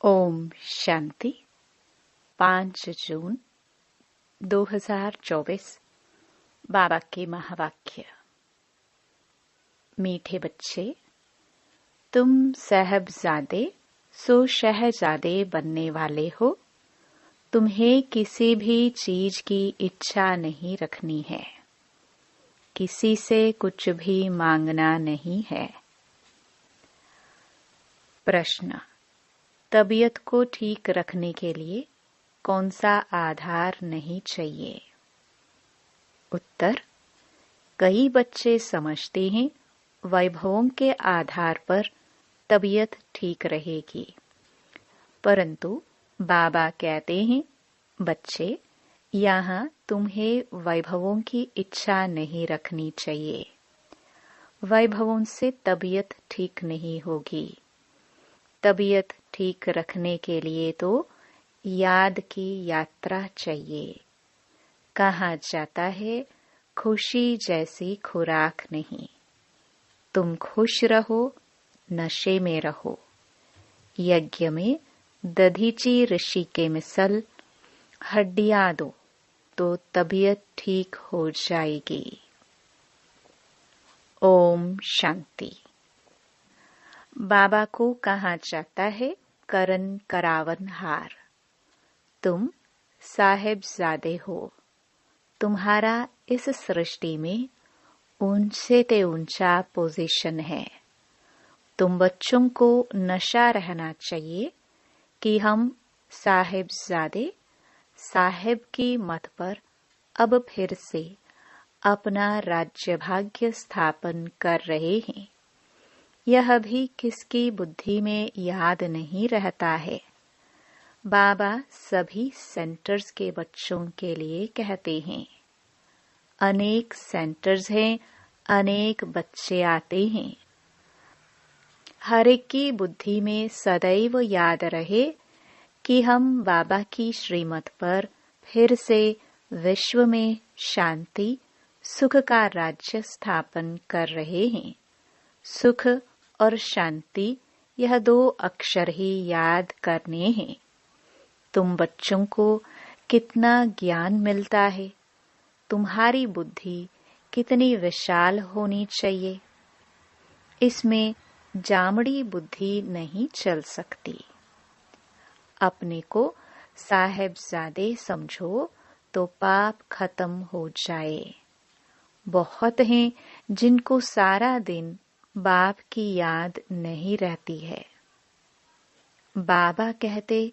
ओम शांति। 5 जून 2024। बाबा के महावाक्य। मीठे बच्चे, तुम साहबजादे सो शहजादे बनने वाले हो। तुम्हें किसी भी चीज की इच्छा नहीं रखनी है, किसी से कुछ भी मांगना नहीं है। प्रश्न: तबीयत को ठीक रखने के लिए कौन सा आधार नहीं चाहिए? उत्तर: कई बच्चे समझते हैं वैभवों के आधार पर तबीयत ठीक रहेगी, परंतु बाबा कहते हैं, बच्चे, यहाँ तुम्हें वैभवों की इच्छा नहीं रखनी चाहिए। वैभवों से तबीयत ठीक नहीं होगी। तबीयत ठीक रखने के लिए तो याद की यात्रा चाहिए। कहा जाता है, खुशी जैसी खुराक नहीं। तुम खुश रहो, नशे में रहो। यज्ञ में दधीची ऋषि के मिसल हड्डियां दो तो तबीयत ठीक हो जाएगी। ओम शांति। बाबा को कहा जाता है करन करावन हार। तुम साहिबजादे हो। तुम्हारा इस सृष्टि में ऊंचे ते ऊंचा पोजीशन है। तुम बच्चों को नशा रहना चाहिए कि हम साहिबजादे साहिब की मत पर अब फिर से अपना राज्य भाग्य स्थापन कर रहे हैं। यह भी किसकी बुद्धि में याद नहीं रहता है। बाबा सभी सेंटर्स के बच्चों के लिए कहते हैं। अनेक सेंटर्स हैं, अनेक बच्चे आते हैं। हर एक की बुद्धि में सदैव याद रहे कि हम बाबा की श्रीमत पर फिर से विश्व में शांति, सुख का राज्य स्थापन कर रहे हैं। सुख और शांति, यह 2 अक्षर ही याद करने हैं। तुम बच्चों को कितना ज्ञान मिलता है। तुम्हारी बुद्धि कितनी विशाल होनी चाहिए। इसमें जामड़ी बुद्धि नहीं चल सकती। अपने को साहिबजादे समझो तो पाप खत्म हो जाए। बहुत हैं जिनको सारा दिन बाप की याद नहीं रहती है। बाबा कहते,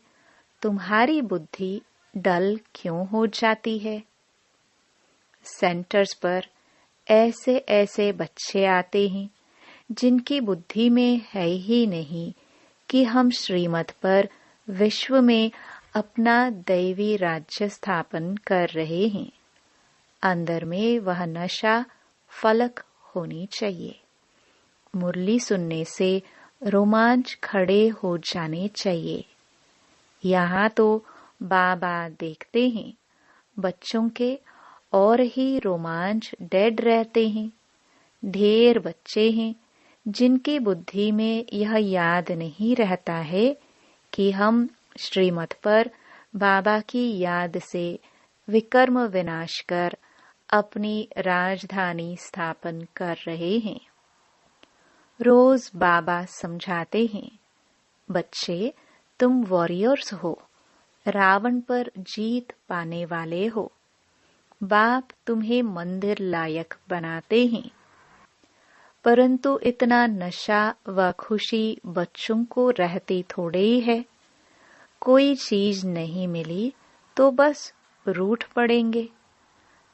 तुम्हारी बुद्धि डल क्यों हो जाती है? सेंटर्स पर ऐसे ऐसे बच्चे आते हैं जिनकी बुद्धि में है ही नहीं कि हम श्रीमत पर विश्व में अपना दैवी राज्य स्थापन कर रहे हैं। अंदर में वह नशा फलक होनी चाहिए। मुरली सुनने से रोमांच खड़े हो जाने चाहिए। यहाँ तो बाबा देखते हैं बच्चों के और ही रोमांच डेड रहते हैं। ढेर बच्चे हैं जिनकी बुद्धि में यह याद नहीं रहता है कि हम श्रीमत पर बाबा की याद से विकर्म विनाश कर अपनी राजधानी स्थापन कर रहे हैं। रोज बाबा समझाते हैं, बच्चे, तुम वॉरियर्स हो, रावण पर जीत पाने वाले हो। बाप तुम्हें मंदिर लायक बनाते हैं, परंतु इतना नशा व खुशी बच्चों को रहती थोड़े ही है। कोई चीज नहीं मिली तो बस रूठ पड़ेंगे।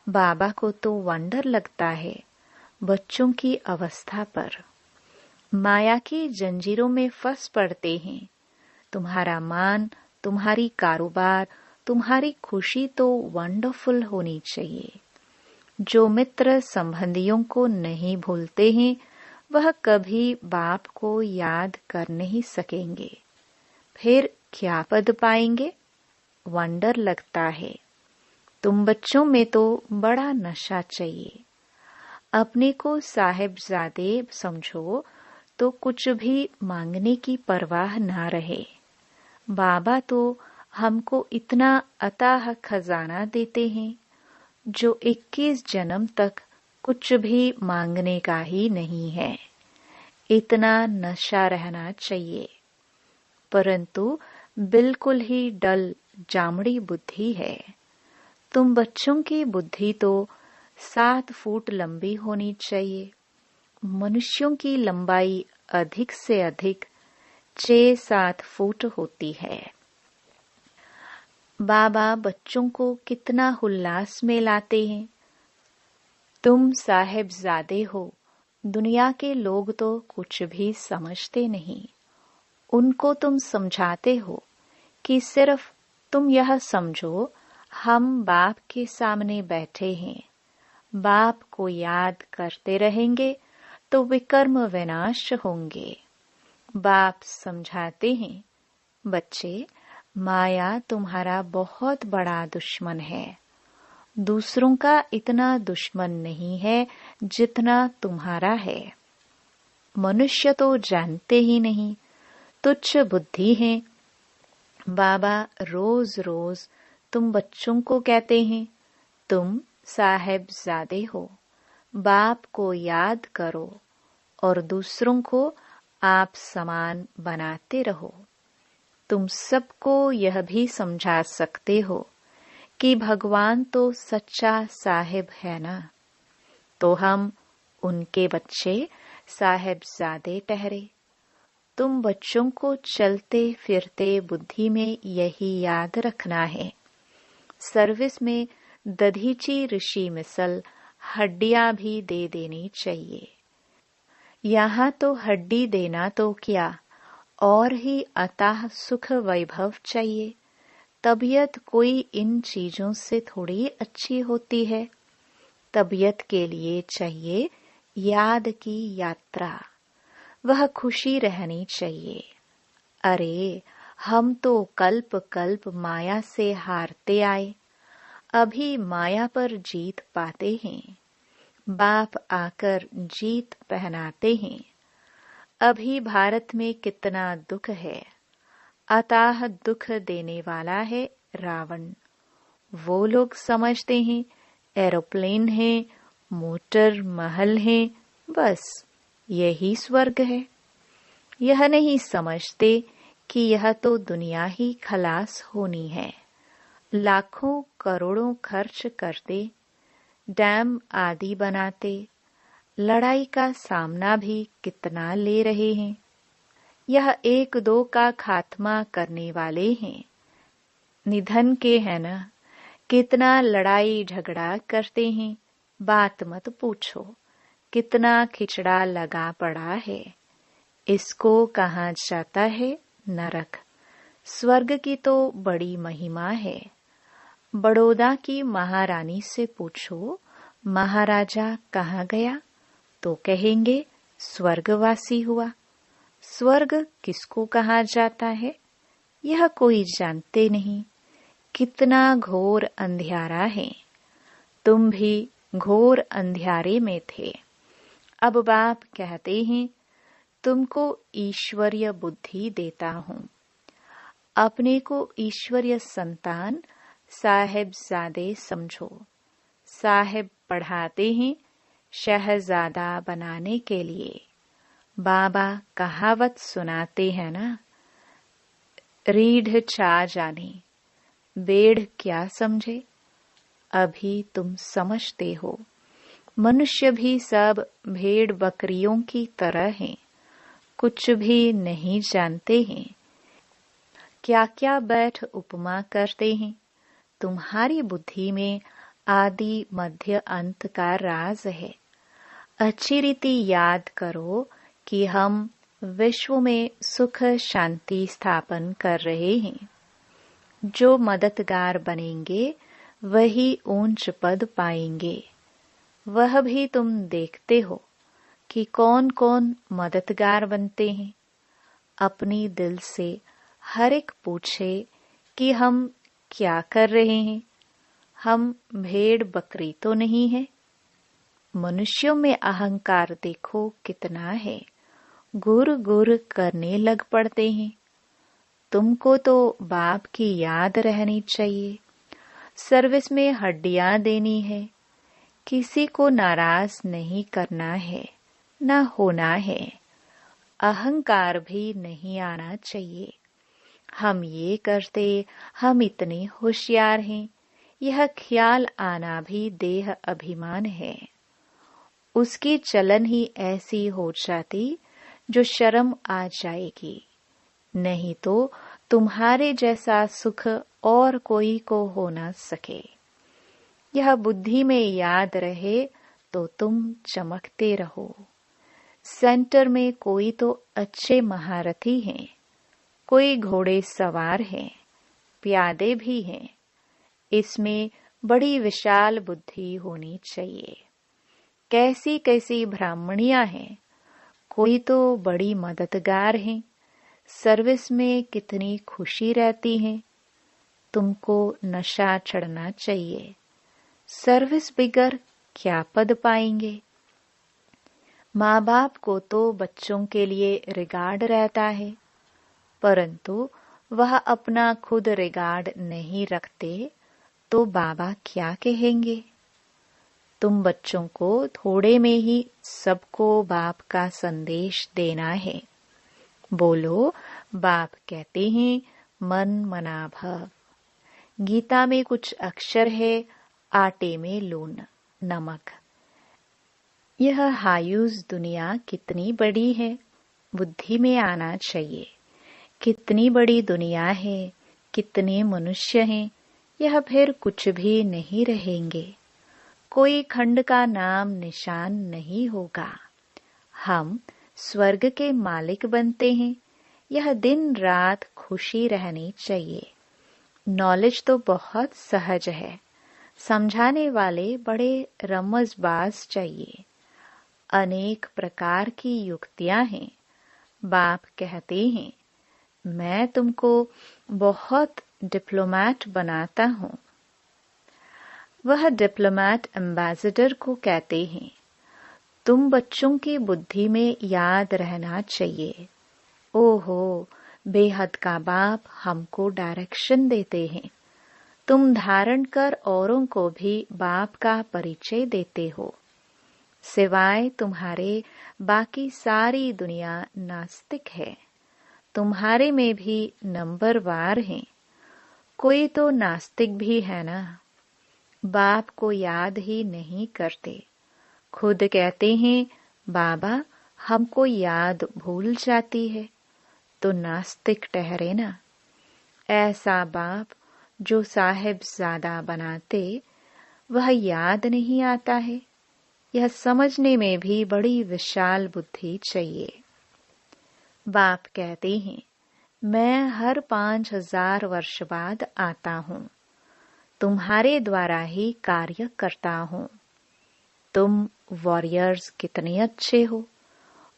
बाबा को तो वंडर लगता है बच्चों की अवस्था पर। माया की जंजीरों में फंस पड़ते हैं। तुम्हारा मान, तुम्हारी कारोबार, तुम्हारी खुशी तो वंडरफुल होनी चाहिए। जो मित्र संबंधियों को नहीं भूलते हैं वह कभी बाप को याद कर नहीं सकेंगे। फिर क्या पद पाएंगे? वंडर लगता है। तुम बच्चों में तो बड़ा नशा चाहिए। अपने को साहिबजादे समझो तो कुछ भी मांगने की परवाह ना रहे। बाबा तो हमको इतना अथाह खजाना देते हैं जो 21 जन्म तक कुछ भी मांगने का ही नहीं है। इतना नशा रहना चाहिए, परंतु बिल्कुल ही डल जामड़ी बुद्धि है। तुम बच्चों की बुद्धि तो 7 फुट लंबी होनी चाहिए। मनुष्यों की लंबाई अधिक से अधिक 6-7 फुट होती है। बाबा बच्चों को कितना उल्लास में लाते हैं। तुम साहेबजादे हो। दुनिया के लोग तो कुछ भी समझते नहीं। उनको तुम समझाते हो कि सिर्फ तुम यह समझो, हम बाप के सामने बैठे हैं, बाप को याद करते रहेंगे तो विकर्म विनाश होंगे। बाप समझाते हैं, बच्चे, माया तुम्हारा बहुत बड़ा दुश्मन है। दूसरों का इतना दुश्मन नहीं है जितना तुम्हारा है। मनुष्य तो जानते ही नहीं, तुच्छ बुद्धि है। बाबा रोज रोज तुम बच्चों को कहते हैं, तुम साहेबजादे हो, बाप को याद करो और दूसरों को आप समान बनाते रहो। तुम सबको यह भी समझा सकते हो कि भगवान तो सच्चा साहिब है ना, तो हम उनके बच्चे साहेबजादे ठहरे। तुम बच्चों को चलते फिरते बुद्धि में यही याद रखना है। सर्विस में दधीची ऋषि मिसल हड्डियां भी दे देनी चाहिए। यहाँ तो हड्डी देना तो क्या, और ही अथाह सुख वैभव चाहिए। तबीयत कोई इन चीजों से थोड़ी अच्छी होती है। तबीयत के लिए चाहिए याद की यात्रा, वह खुशी रहनी चाहिए। अरे, हम तो कल्प कल्प माया से हारते आए, अभी माया पर जीत पाते हैं। बाप आकर जीत पहनाते हैं। अभी भारत में कितना दुख है। अथाह दुख देने वाला है रावण। वो लोग समझते हैं एरोप्लेन है, मोटर महल है, बस यही स्वर्ग है। यह नहीं समझते कि यह तो दुनिया ही खलास होनी है। लाखों करोड़ों खर्च करते, डैम आदि बनाते, लड़ाई का सामना भी कितना ले रहे हैं। यह 1-2 का खात्मा करने वाले हैं। निधन के है ना, कितना लड़ाई झगड़ा करते हैं, बात मत पूछो। कितना खिचड़ा लगा पड़ा है। इसको कहा जाता है नरक। स्वर्ग की तो बड़ी महिमा है। बड़ौदा की महारानी से पूछो, महाराजा कहाँ गया, तो कहेंगे स्वर्गवासी हुआ। स्वर्ग किसको कहा जाता है, यह कोई जानते नहीं। कितना घोर अंधियारा है। तुम भी घोर अंधियारे में थे। अब बाप कहते हैं, तुमको ईश्वरीय बुद्धि देता हूँ। अपने को ईश्वरीय संतान साहेबजादे समझो। साहेब पढ़ाते हैं शहजादा बनाने के लिए। बाबा कहावत सुनाते हैं ना, रीढ़ चा जाने, बेढ़ क्या समझे। अभी तुम समझते हो। मनुष्य भी सब भेड़ बकरियों की तरह हैं, कुछ भी नहीं जानते हैं। क्या क्या बैठ उपमा करते हैं। तुम्हारी बुद्धि में आदि मध्य अंत का राज है। अच्छी रीति याद करो कि हम विश्व में सुख शांति स्थापन कर रहे हैं। जो मददगार बनेंगे वही ऊंच पद पाएंगे। वह भी तुम देखते हो कि कौन कौन मददगार बनते हैं। अपनी दिल से हर एक पूछे कि हम क्या कर रहे हैं। हम भेड़ बकरी तो नहीं है। मनुष्यों में अहंकार देखो कितना है। गुर गुर करने लग पड़ते हैं। तुमको तो बाप की याद रहनी चाहिए। सर्विस में हड्डियां देनी है, किसी को नाराज नहीं करना है, ना होना है। अहंकार भी नहीं आना चाहिए। हम ये करते, हम इतने होशियार हैं, यह ख्याल आना भी देह अभिमान है। उसकी चलन ही ऐसी हो जाती जो शर्म आ जाएगी। नहीं तो तुम्हारे जैसा सुख और कोई को हो न सके। यह बुद्धि में याद रहे तो तुम चमकते रहो। सेंटर में कोई तो अच्छे महारथी हैं, कोई घोड़े सवार हैं, प्यादे भी हैं। इसमें बड़ी विशाल बुद्धि होनी चाहिए। कैसी कैसी ब्राह्मणियां हैं, कोई तो बड़ी मददगार हैं। सर्विस में कितनी खुशी रहती है। तुमको नशा चढ़ना चाहिए। सर्विस बिगर क्या पद पाएंगे। माँ बाप को तो बच्चों के लिए रिगार्ड रहता है, परंतु वह अपना खुद रिगार्ड नहीं रखते तो बाबा क्या कहेंगे। तुम बच्चों को थोड़े में ही सबको बाप का संदेश देना है। बोलो, बाप कहते हैं मन मना भव। गीता में कुछ अक्षर है, आटे में लून, नमक। यह हायूज दुनिया कितनी बड़ी है, बुद्धि में आना चाहिए। कितनी बड़ी दुनिया है, कितने मनुष्य हैं, यह फिर कुछ भी नहीं रहेंगे। कोई खंड का नाम निशान नहीं होगा। हम स्वर्ग के मालिक बनते हैं। यह दिन रात खुशी रहनी चाहिए। नॉलेज तो बहुत सहज है, समझाने वाले बड़े रमजबाज चाहिए। अनेक प्रकार की युक्तियां हैं। बाप कहते हैं मैं तुमको बहुत डिप्लोमैट बनाता हूँ। वह डिप्लोमैट एम्बेसडर को कहते हैं तुम बच्चों की बुद्धि में याद रहना चाहिए। ओहो, बेहद का बाप हमको डायरेक्शन देते हैं। तुम धारण कर औरों को भी बाप का परिचय देते हो। सिवाय तुम्हारे बाकी सारी दुनिया नास्तिक है। तुम्हारे में भी नंबरवार हैं। कोई तो नास्तिक भी है ना। बाप को याद ही नहीं करते। खुद कहते हैं बाबा हमको याद भूल जाती है, तो नास्तिक ठहरे ना। ऐसा बाप जो साहिबजादा बनाते, वह याद नहीं आता है। यह समझने में भी बड़ी विशाल बुद्धि चाहिए। बाप कहते हैं मैं हर 5000 वर्ष बाद आता हूँ। तुम्हारे द्वारा ही कार्य करता हूँ। तुम वॉरियर्स कितने अच्छे हो।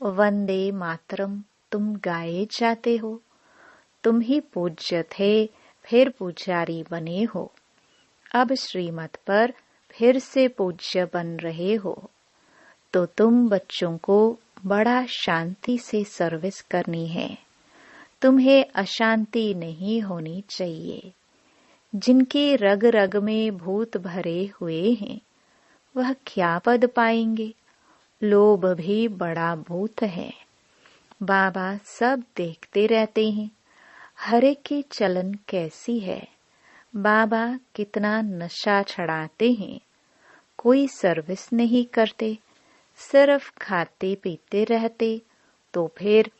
वंदे मातरम तुम गाए जाते हो। तुम ही पूज्य थे, फिर पुजारी बने हो। अब श्रीमत पर फिर से पूज्य बन रहे हो। तो तुम बच्चों को बड़ा शांति से सर्विस करनी है। तुम्हें अशांति नहीं होनी चाहिए। जिनके रग रग में भूत भरे हुए हैं, वह क्या पद पाएंगे। लोभ भी बड़ा भूत है। बाबा सब देखते रहते हैं। हर एक की चलन कैसी है। बाबा कितना नशा छड़ाते हैं। कोई सर्विस नहीं करते, सिर्फ खाते पीते रहते, तो फिर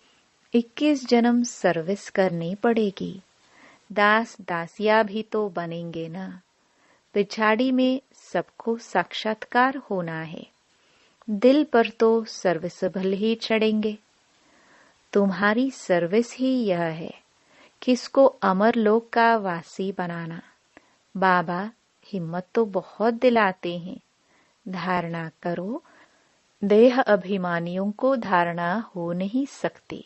21 जन्म सर्विस करनी पड़ेगी। दास दासिया भी तो बनेंगे ना। पिछाड़ी में सबको साक्षात्कार होना है। दिल पर तो सर्विसेबल ही चढ़ेंगे। तुम्हारी सर्विस ही यह है, किसको अमर लोक का वासी बनाना। बाबा हिम्मत तो बहुत दिलाते हैं। धारणा करो, देह अभिमानियों को धारणा हो नहीं सकती।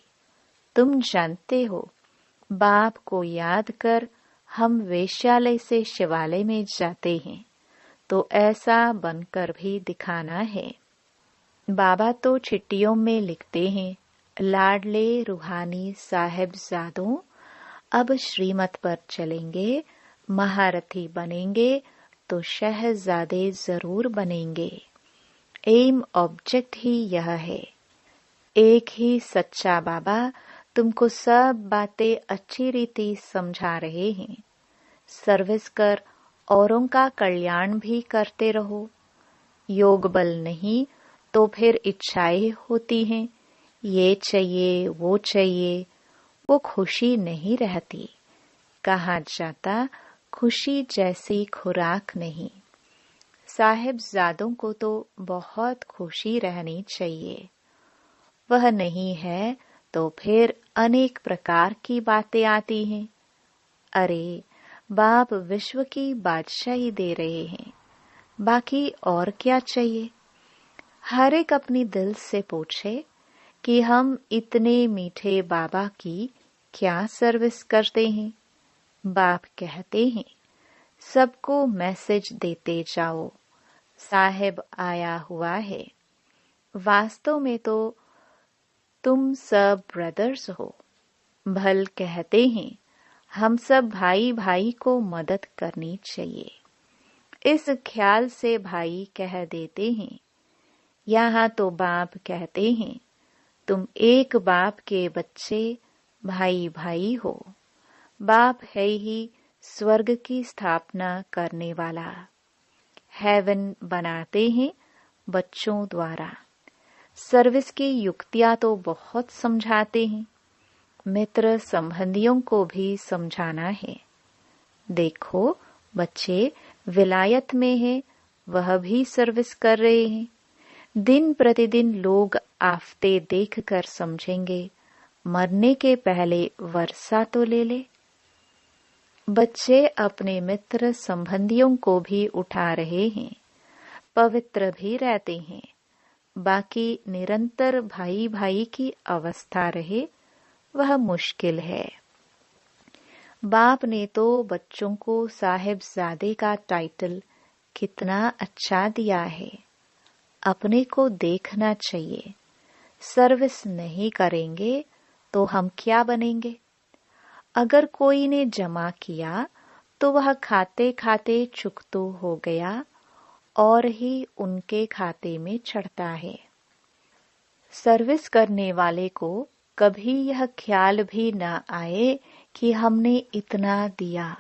तुम जानते हो, बाप को याद कर हम वेश्यालय से शिवालय में जाते हैं, तो ऐसा बनकर भी दिखाना है। बाबा तो चिट्ठियों में लिखते हैं लाडले रूहानी साहिबजादों, अब श्रीमत पर चलेंगे, महारथी बनेंगे तो शहजादे जरूर बनेंगे। एम ऑब्जेक्ट ही यह है। एक ही सच्चा बाबा तुमको सब बातें अच्छी रीति समझा रहे हैं। सर्विस कर औरों का कल्याण भी करते रहो। योग बल नहीं तो फिर इच्छाएं होती हैं, ये चाहिए वो चाहिए, वो खुशी नहीं रहती। कहा जाता खुशी जैसी खुराक नहीं। साहिबजादों को तो बहुत खुशी रहनी चाहिए। वह नहीं है तो फिर अनेक प्रकार की बातें आती हैं। अरे बाप विश्व की बादशाही दे रहे हैं, बाकी और क्या चाहिए। हर एक अपनी दिल से पूछे कि हम इतने मीठे बाबा की क्या सर्विस करते हैं। बाप कहते हैं सबको मैसेज देते जाओ, साहिब आया हुआ है। वास्तव में तो तुम सब ब्रदर्स हो। भल कहते हैं हम सब भाई भाई को मदद करनी चाहिए। इस ख्याल से भाई कह देते हैं। यहाँ तो बाप कहते हैं तुम एक बाप के बच्चे भाई भाई हो। बाप है ही स्वर्ग की स्थापना करने वाला। हेवन बनाते हैं बच्चों द्वारा। सर्विस की युक्तियां तो बहुत समझाते हैं। मित्र संबंधियों को भी समझाना है। देखो बच्चे विलायत में हैं, वह भी सर्विस कर रहे हैं। दिन प्रतिदिन लोग आफते देख कर समझेंगे मरने के पहले वर्षा तो ले ले। बच्चे अपने मित्र संबंधियों को भी उठा रहे हैं, पवित्र भी रहते हैं। बाकी निरंतर भाई भाई की अवस्था रहे वह मुश्किल है। बाप ने तो बच्चों को साहिबजादे का टाइटल कितना अच्छा दिया है। अपने को देखना चाहिए। सर्विस नहीं करेंगे तो हम क्या बनेंगे। अगर कोई ने जमा किया तो वह खाते खाते चुकतो हो गया और ही उनके खाते में चढ़ता है। सर्विस करने वाले को कभी यह ख्याल भी न आए कि हमने इतना दिया।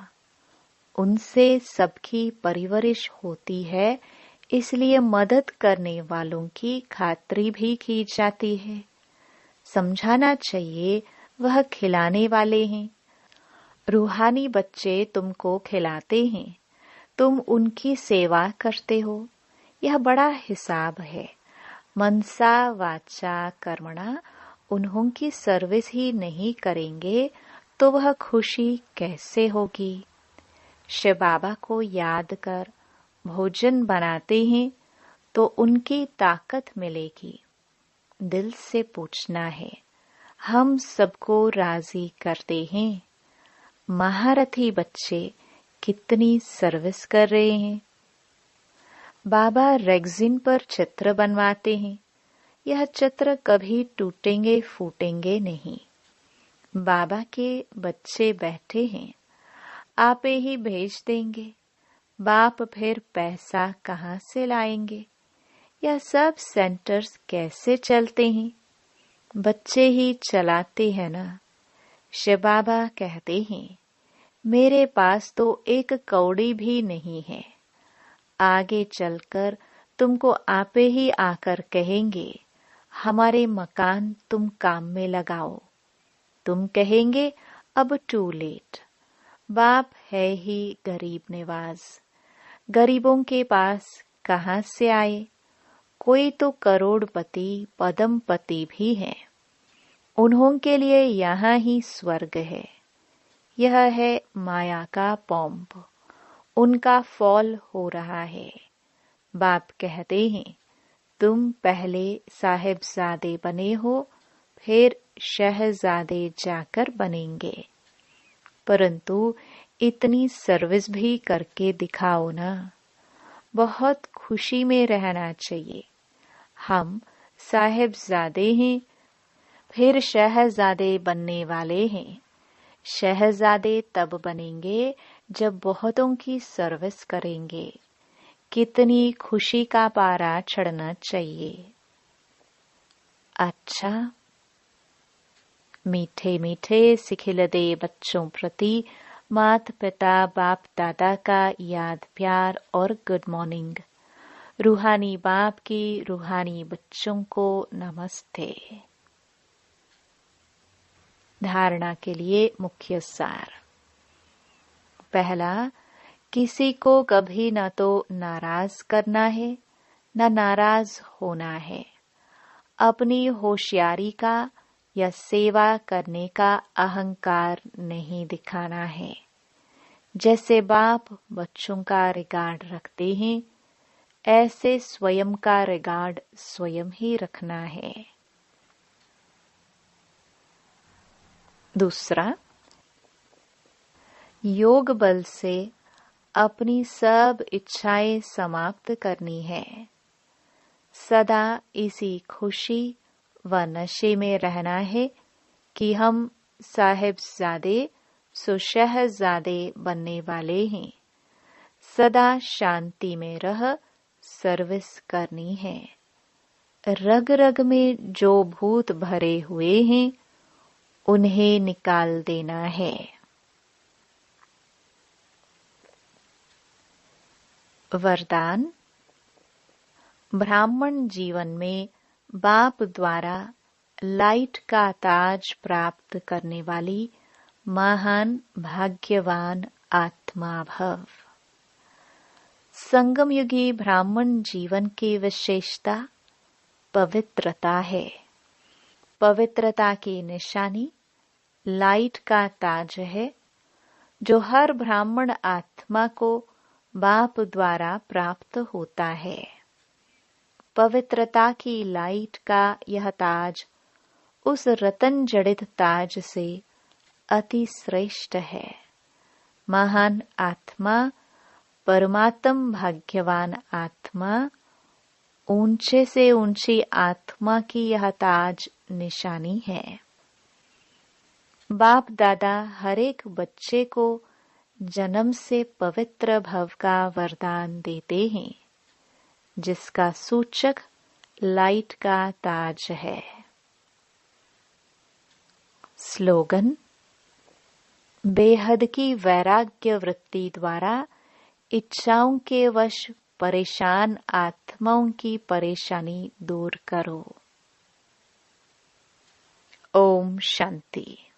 उनसे सबकी परवरिश होती है, इसलिए मदद करने वालों की खातरी भी की जाती है। समझाना चाहिए वह खिलाने वाले हैं। रूहानी बच्चे तुमको खिलाते हैं, तुम उनकी सेवा करते हो। यह बड़ा हिसाब है। मनसा वाचा कर्मणा उन्हों की सर्विस ही नहीं करेंगे तो वह खुशी कैसे होगी। शिव बाबा को याद कर भोजन बनाते हैं तो उनकी ताकत मिलेगी। दिल से पूछना है, हम सबको राजी करते हैं। महारथी बच्चे कितनी सर्विस कर रहे हैं। बाबा रेगजिन पर चित्र बनवाते हैं। यह चित्र कभी टूटेंगे फूटेंगे नहीं। बाबा के बच्चे बैठे हैं, आपे ही भेज देंगे। बाप फिर पैसा कहाँ से लाएंगे। यह सब सेंटर्स कैसे चलते हैं। बच्चे ही चलाते हैं ना। शिव बाबा कहते हैं मेरे पास तो एक कौड़ी भी नहीं है। आगे चलकर तुमको आपे ही आकर कहेंगे हमारे मकान तुम काम में लगाओ। तुम कहेंगे अब टू लेट। बाप है ही गरीब निवाज। गरीबों के पास कहाँ से आए। कोई तो करोड़पति पद्मपति भी है। उन्हों के लिए यहाँ ही स्वर्ग है। यह है माया का पॉम्प। उनका फॉल हो रहा है। बाप कहते हैं तुम पहले साहिबजादे बने हो, फिर शहजादे जाकर बनेंगे। परंतु इतनी सर्विस भी करके दिखाओ ना। बहुत खुशी में रहना चाहिए। हम साहिबजादे हैं, फिर शहजादे बनने वाले हैं। शहजादे तब बनेंगे जब बहुतों की सर्विस करेंगे। कितनी खुशी का पारा चढ़ना चाहिए। अच्छा, मीठे मीठे सिखिलदे बच्चों प्रति माता पिता बाप दादा का याद प्यार और गुड मॉर्निंग। रूहानी बाप की रूहानी बच्चों को नमस्ते। धारणा के लिए मुख्य सार। पहला, किसी को कभी न तो नाराज करना है न नाराज होना है। अपनी होशियारी का या सेवा करने का अहंकार नहीं दिखाना है। जैसे बाप बच्चों का रिगार्ड रखते हैं, ऐसे स्वयं का रिगार्ड स्वयं ही रखना है। दूसरा, योग बल से अपनी सब इच्छाएं समाप्त करनी है। सदा इसी खुशी व नशे में रहना है कि हम साहिबजादे सुशहजादे बनने वाले हैं। सदा शांति में रह सर्विस करनी है। रग रग में जो भूत भरे हुए हैं उन्हें निकाल देना है। वरदान। ब्राह्मण जीवन में बाप द्वारा लाइट का ताज प्राप्त करने वाली महान भाग्यवान आत्मा भव। संगम युगी ब्राह्मण जीवन की विशेषता पवित्रता है। पवित्रता की निशानी लाइट का ताज है, जो हर ब्राह्मण आत्मा को बाप द्वारा प्राप्त होता है। पवित्रता की लाइट का यह ताज उस रतन जड़ित ताज से अति श्रेष्ठ है। महान आत्मा, परमात्म भाग्यवान आत्मा, ऊंचे से ऊंची आत्मा की यह ताज निशानी है। बाप दादा हर एक बच्चे को जन्म से पवित्र भव का वरदान देते हैं, जिसका सूचक लाइट का ताज है। स्लोगन। बेहद की वैराग्य वृत्ति द्वारा इच्छाओं के वश परेशान आत्माओं की परेशानी दूर करो। ओम शांति।